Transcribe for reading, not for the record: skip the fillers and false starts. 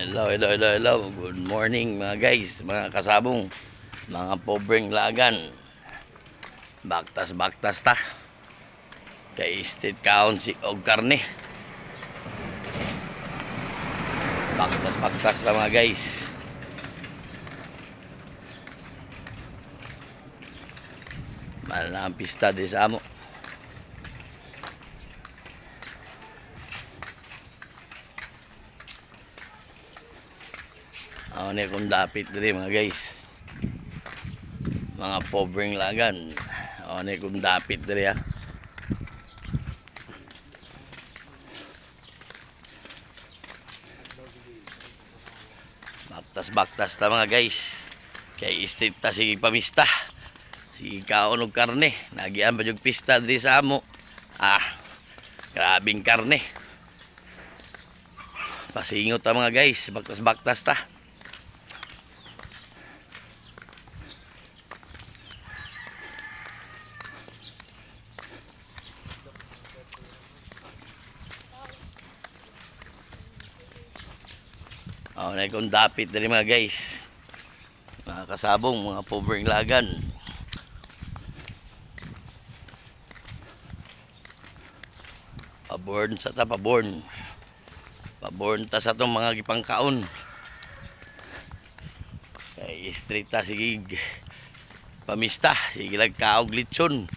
Hello. Good morning mga guys, mga kasabong, mga pobreng lagan. Baktas ta. Kay state kaon si og karne. Baktas ta mga guys. Mahal na ang pista di sa amo. Ako na kung dapit diri mga guys, mga pobreng lagan. Ako na kung dapit diri ha. Baktas ta mga guys. Kay state ta si pamista. Si kaon og karne. Nagian pa jug pista diri sa amo. Grabing karne. Pasingot ta mga guys, baktas ta. Na kung dapit dali mga guys, mga kasabong, mga pobreng lagan. Paborn ta sa itong mga gipangkaon. Kay street ta sige pamista, sige lagkaog litson.